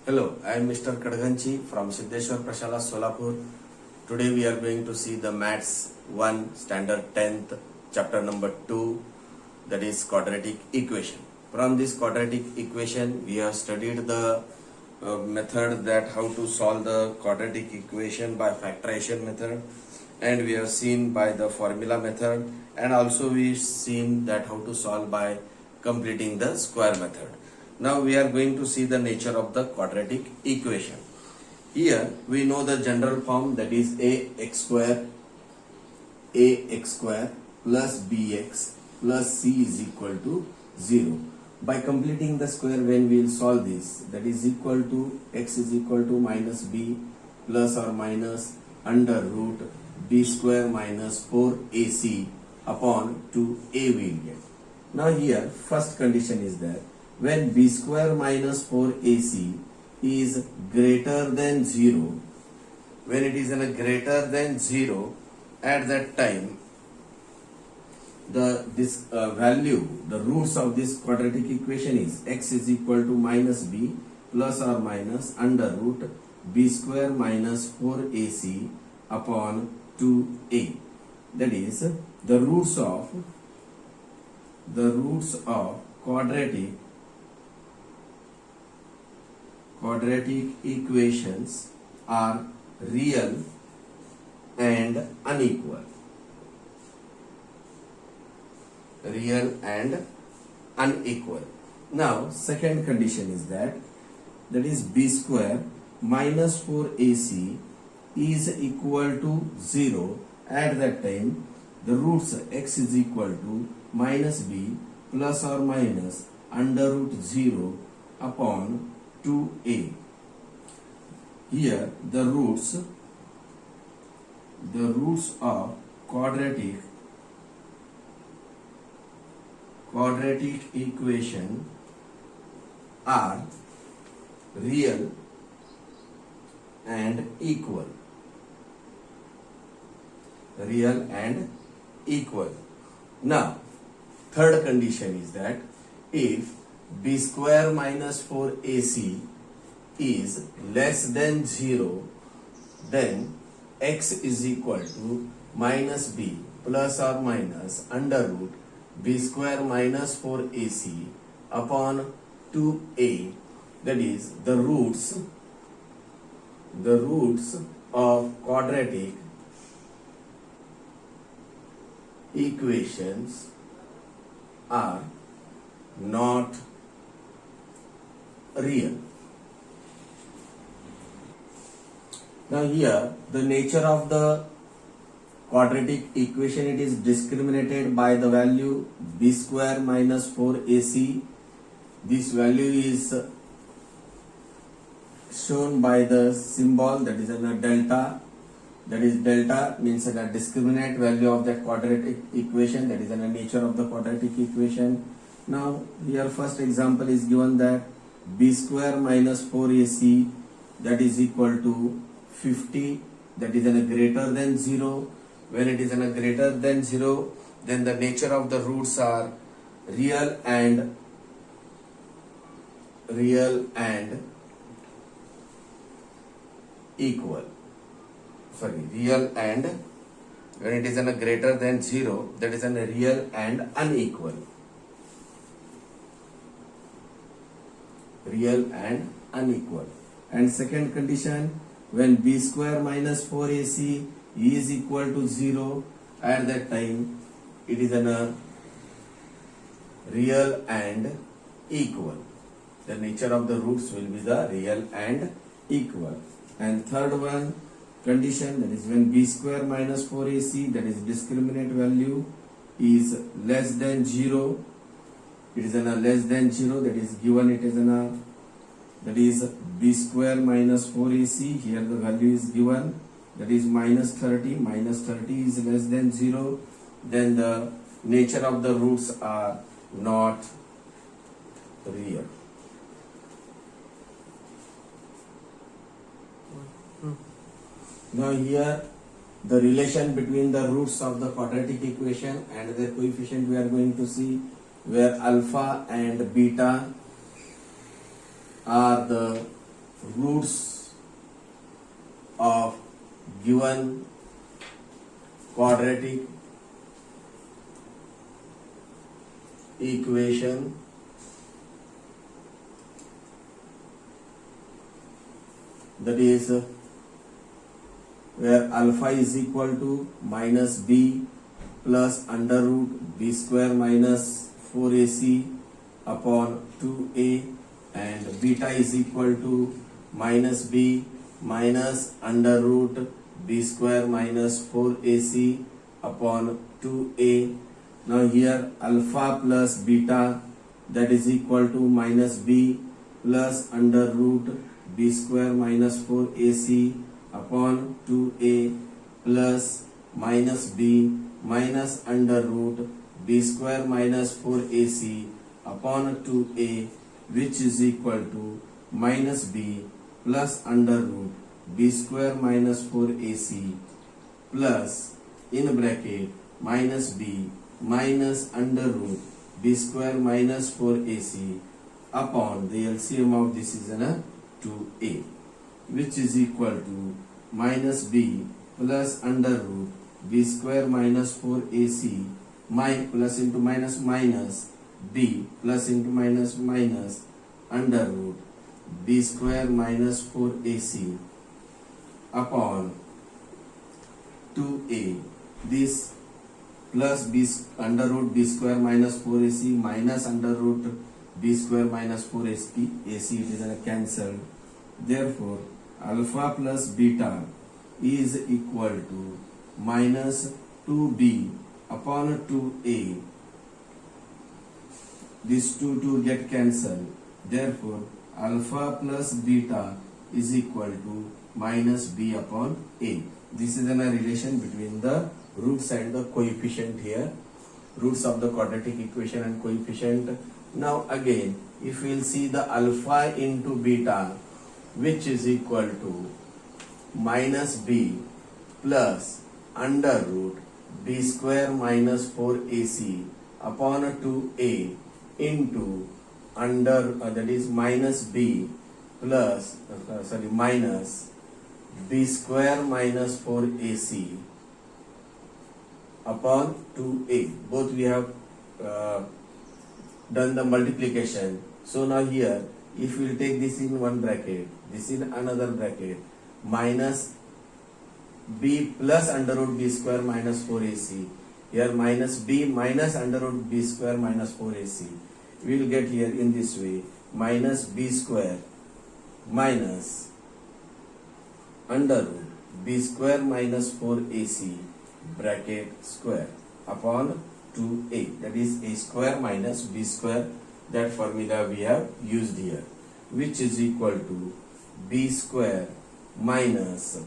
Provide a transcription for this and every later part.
Hello, I am Mr. Kadganchi from Siddheshwar Prashala, Solapur. Today we are going to see the Maths 1 Standard 10th chapter number 2, that is quadratic equation. From this quadratic equation we have studied the method that how to solve the quadratic equation by factorization method, and we have seen by the formula method, and also we seen that how to solve by completing the square method. Now we are going to see the nature of the quadratic equation. Here we know the general form, that is ax square plus bx plus c is equal to 0. By completing the square, when we will solve this, that is equal to x is equal to minus b plus or minus under root b square minus 4ac upon 2a we will get. Now here first condition is that when b square minus 4ac is greater than 0, when it is in a greater than 0, at that time the value, the roots of this quadratic equation is x is equal to minus b plus or minus under root b square minus 4ac upon 2a. That is the roots of quadratic equations are real and unequal. Now second condition is that is b square minus 4ac is equal to 0. At that time the roots x is equal to minus b plus or minus under root 0 upon 2a. Here the roots of quadratic equation are real and equal. Now third condition is that if b square minus 4ac is less than 0, then x is equal to minus b plus or minus under root b square minus 4ac upon 2a. That is the roots of quadratic equations are not real. Now here the nature of the quadratic equation, it is discriminated by the value b square minus 4ac. This value is shown by the symbol, that is a delta. That is delta means a discriminant value of that quadratic equation, that is in the nature of the quadratic equation. Now here first example is given that b square minus 4ac that is equal to 50, that is in a greater than 0. When it is in a greater than 0, then the nature of the roots are real and equal. Real and when it is in a greater than 0, that is in a real and unequal. And second condition, when b square minus 4ac is equal to 0, at that time it is in a real and equal. The nature of the roots will be the real and equal. And third one condition, that is when b square minus 4ac, that is discriminant value, is less than 0. It is in a less than 0, that is given it is in a, that is b square minus 4ac. Here the value is given, that is minus 30. Minus 30 is less than 0. Then the nature of the roots are not real. Now here the relation between the roots of the quadratic equation and their coefficient we are going to see, where alpha and beta are the roots of given quadratic equation that is where alpha is equal to minus b plus under root b square minus 4ac upon 2a, and beta is equal to minus b minus under root b square minus 4ac upon 2a. Now here alpha plus beta, that is equal to minus b plus under root b square minus 4ac upon 2a plus minus b minus under root b square minus 4ac upon 2a, which is equal to minus b plus under root b square minus 4ac plus in bracket minus b minus under root b square minus 4ac upon the LCM of this is an 2a, which is equal to minus b plus under root b square minus 4ac plus into minus minus b plus into minus minus under root b square minus 4ac upon 2a. This plus b under root b square minus 4ac minus under root b square minus 4ac it is cancelled. Therefore alpha plus beta is equal to minus 2b upon 2a. These two get cancelled. Therefore alpha plus beta is equal to minus b upon a. This is a relation between the roots and the coefficient here, roots of the quadratic equation and coefficient. Now again, if we will see the alpha into beta, which is equal to minus b plus under root b square minus 4ac upon 2a into under that is minus b plus minus b square minus 4ac upon 2a. Both we have done the multiplication. So now here if we will take this in one bracket, this in another bracket, minus b plus under root b square minus 4ac, here minus b minus under root b square minus 4ac, we will get here in this way minus b square minus under root b square minus 4ac bracket square upon 2a, that is a square minus b square. That formula we have used here, which is equal to b square minus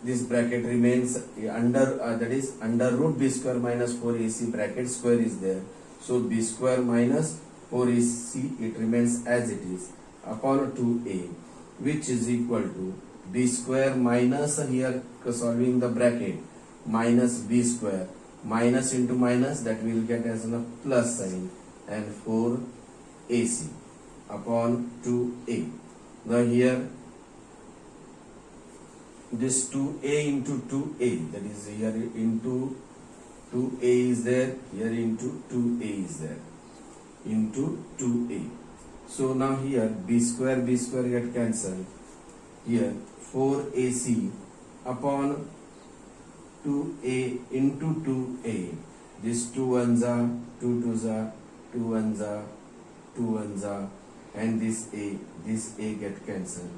this bracket remains under that is under root b square minus 4ac bracket square is there, so b square minus 4ac it remains as it is upon 2a, which is equal to b square minus here solving the bracket minus b square minus into minus, that we will get as a plus sign, and 4ac upon 2a. Now here this 2a into 2a, that is here into 2a is there, here into 2a is there, into 2a. So now here b square get cancelled, here 4ac upon 2a into 2a, this 2 ones are 2 twos are 2 ones are 2 ones are, and this a get cancelled,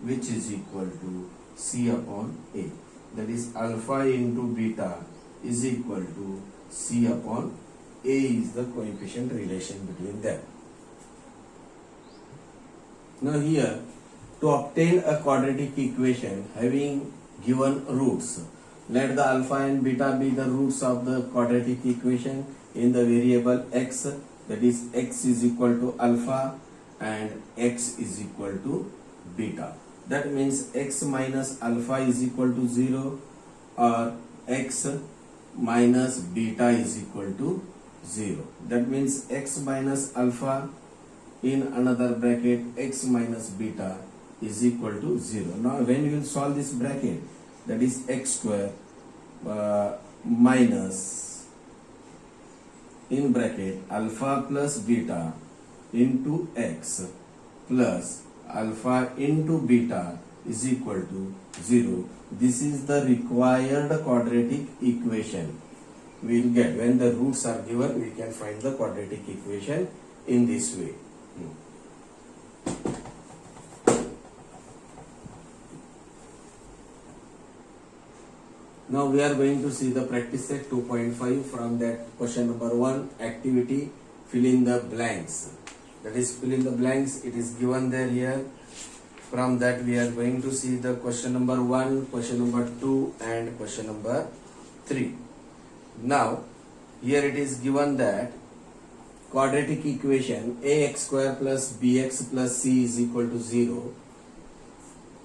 which is equal to c upon a, that is alpha into beta is equal to c upon a is the coefficient relation between them. Now here, to obtain a quadratic equation having given roots, let the alpha and beta be the roots of the quadratic equation in the variable x, that is x is equal to alpha and x is equal to beta. That means x minus alpha is equal to 0 or x minus beta is equal to 0. That means x minus alpha in another bracket x minus beta is equal to 0. Now when you will solve this bracket, that is x square minus in bracket alpha plus beta into x plus alpha into beta is equal to 0. This is the required quadratic equation we will get. When the roots are given, we can find the quadratic equation in this way. Now we are going to see the practice set 2.5 from that question number 1 activity, fill in the blanks. That is, fill in the blanks, it is given there here. From that we are going to see the question number 1, question number 2 and question number 3. Now here it is given that quadratic equation ax square plus bx plus c is equal to 0.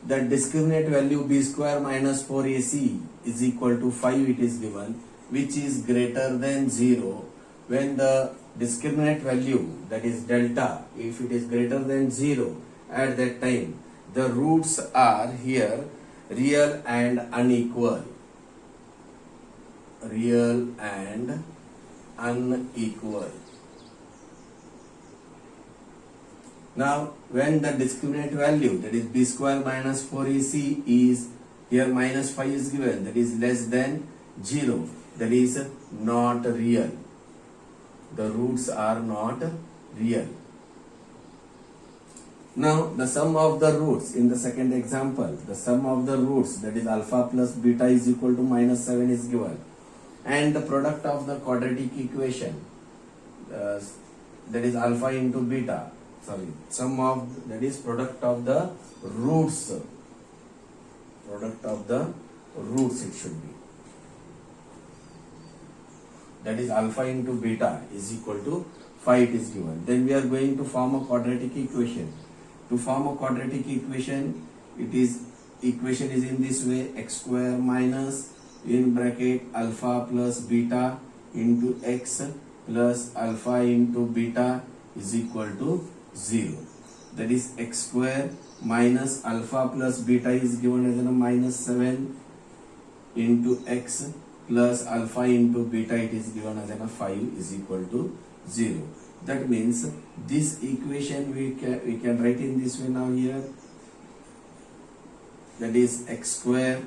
The discriminant value b square minus 4ac is equal to 5 it is given, which is greater than 0 when the discriminant value, that is delta, if it is greater than 0 at that time, the roots are here real and unequal. Real and unequal. Now when the discriminant value, that is b square minus 4ac is here minus 5 is given, that is less than 0, that is not real. The roots are not real. Now the sum of the roots in the second example, the sum of the roots, that is alpha plus beta is equal to minus 7 is given, and the product of the quadratic equation, that is alpha into beta, sum of, that is product of the roots, it should be, that is alpha into beta is equal to 5 it is given. Then we are going to form a quadratic equation. To form a quadratic equation, equation is in this way: x square minus in bracket alpha plus beta into x plus alpha into beta is equal to 0. That is x square minus alpha plus beta is given as a minus 7 into x plus alpha into beta, it is given as a 5 is equal to 0. That means this equation we can write in this way now here. That is x square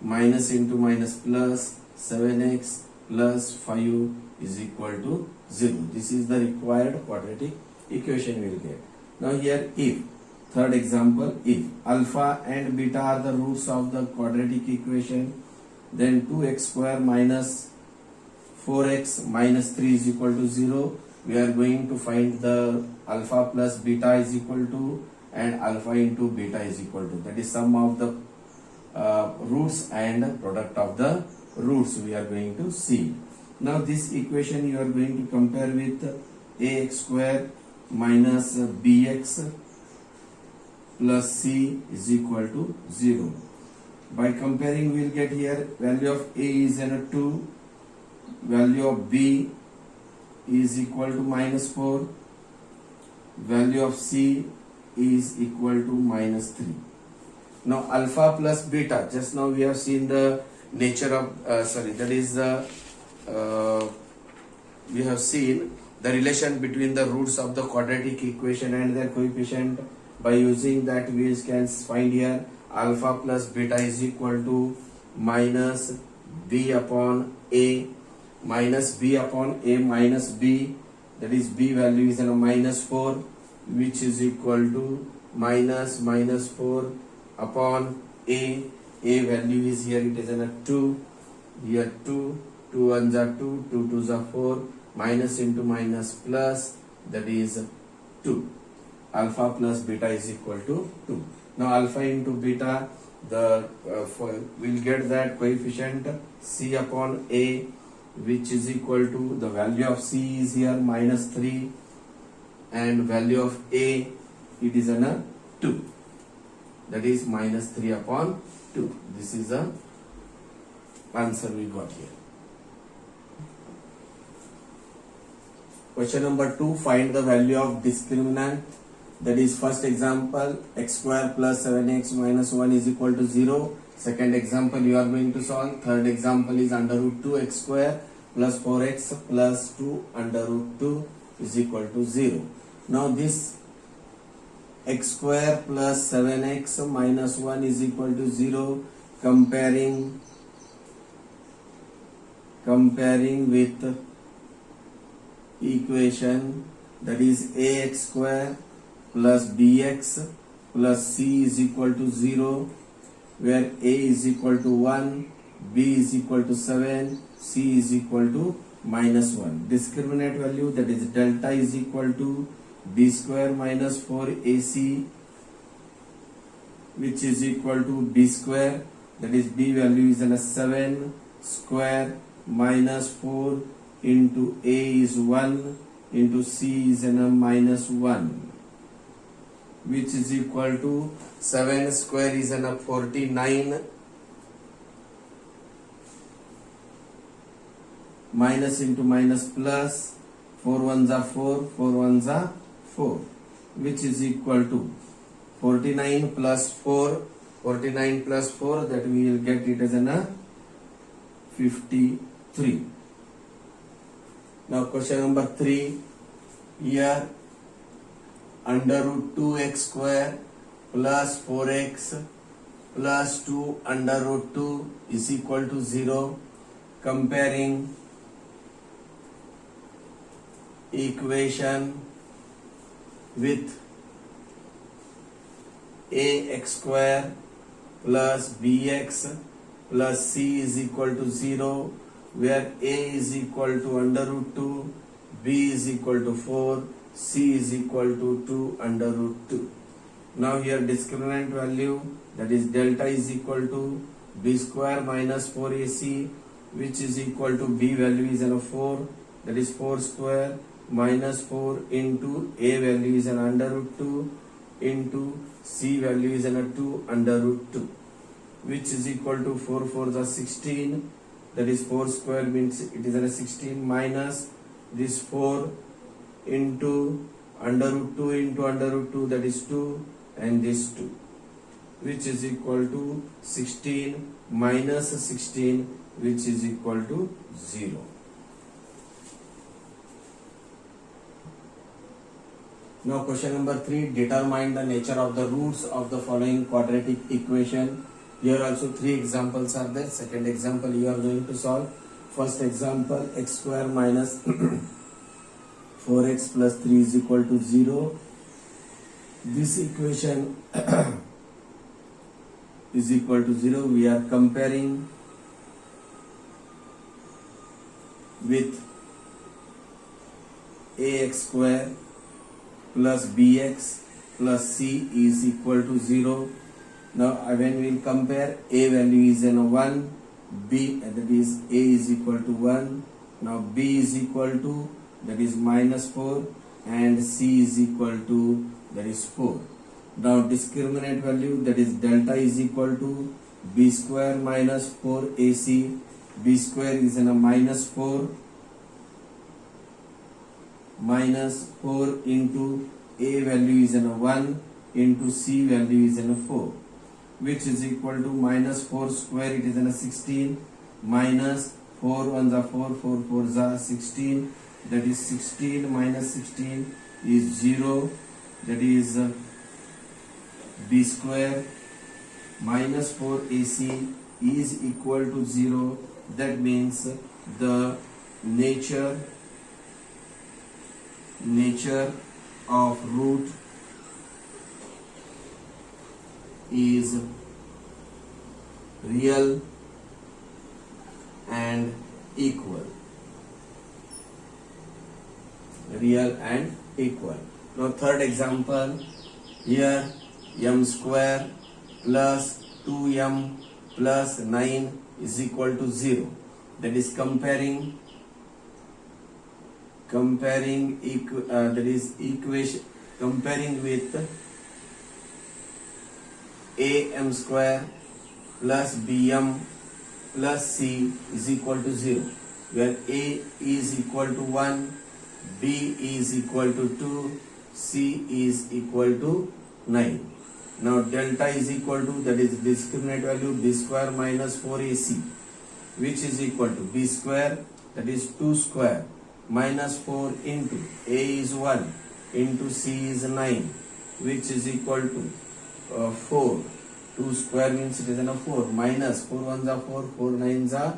minus into minus plus 7x plus 5 is equal to 0. This is the required quadratic equation we will get. Now here if, third example, if alpha and beta are the roots of the quadratic equation, then 2x square minus 4x minus 3 is equal to 0. We are going to find the alpha plus beta is equal to and alpha into beta is equal to, that is sum of the roots and product of the roots we are going to see. Now this equation you are going to compare with ax square minus bx plus c is equal to 0. By comparing we will get here value of a is 2, value of b is equal to minus 4, value of c is equal to minus 3. Now alpha plus beta, just now we have seen the nature of, we have seen the relation between the roots of the quadratic equation and their coefficient. By using that we can find here alpha plus beta is equal to minus b upon a minus b upon a minus b, that is b value is a minus 4, which is equal to minus 4 upon a value is here, it is a 2, here 2 1s are 2, 2 2s are 4, minus into minus plus, that is 2. Alpha plus beta is equal to 2. Now alpha into beta, we'll get that coefficient c upon a, which is equal to, the value of c is here minus 3 and value of a, it is a 2, that is minus 3 upon 2. This is the answer we got here. Question number 2, find the value of discriminant. That is first example, x square plus 7x minus 1 is equal to 0. Second example you are going to solve. Third example is under root 2x square plus 4x plus 2 under root 2 is equal to 0. Now this x square plus 7x minus 1 is equal to 0. Comparing with equation, that is ax square plus bx plus c is equal to 0, where a is equal to 1, b is equal to 7, c is equal to minus 1. Discriminant value, that is delta, is equal to b square minus 4ac, which is equal to b square, that is b value is in a 7 square minus 4 into a is 1 into c is in a minus 1, which is equal to 7 square is in a 49 minus into minus plus 4 ones are 4, 4 ones are 4, which is equal to 49 plus 4, 49 plus 4, that we will get it as a 53. Now question number 3, here under root 2x square plus 4x plus 2 under root 2 is equal to 0. Comparing equation with ax square plus bx plus c is equal to 0, where a is equal to under root 2, b is equal to 4, c is equal to 2 under root 2. Now here discriminant value, that is delta, is equal to b square minus 4ac, which is equal to b value is 4, that is 4 square minus 4 into a value is under root 2 into c value is 2 under root 2, which is equal to 4 4s are 16, that is 4 square means it is 16 minus this 4 into under root 2 into under root 2, that is 2, and this 2, which is equal to 16 minus 16, which is equal to 0. Now question number 3, determine the nature of the roots of the following quadratic equation. Here also 3 examples are there. Second example you are going to solve. First example, x square minus 4x plus 3 is equal to 0. This equation is equal to 0. We are comparing with ax square plus bx plus c is equal to 0. Now when we will compare, a value is 1, b, that is a is equal to 1, now b is equal to, that is minus 4, and c is equal to, that is 4. Now discriminant value, that is delta, is equal to b square minus 4ac, b square is minus 4 minus 4 into a value is 1 into c value is 4, which is equal to minus 4 square, it is 16 minus 4 ones are 4, 4 fours are 16, that is 16 minus 16 is 0, that is b square minus 4ac is equal to 0. That means the nature of root is real and equal. Real and equal. Now third example, here m square plus 2m plus 9 is equal to 0. That is comparing with am square plus bm plus c is equal to 0, where a is equal to 1, B is equal to 2, C is equal to 9. Now delta is equal to, that is discriminant value, B square minus 4AC, which is equal to B square, that is 2 square minus 4 into A is 1 into C is 9, which is equal to 4. 2 square means it is a 4 minus 4 ones are 4, 4 nines are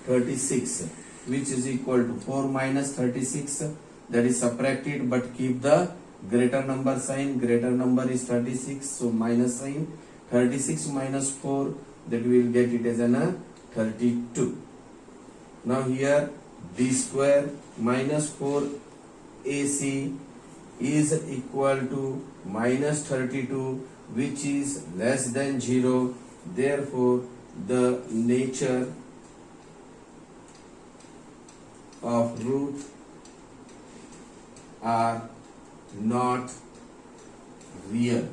36, which is equal to 4 minus 36, that is subtracted but keep the greater number sign. Greater number is 36, so minus sign. 36 minus 4, that we will get it as a 32. Now here B square minus 4 AC is equal to minus 32, which is less than 0. Therefore the nature of root are not real.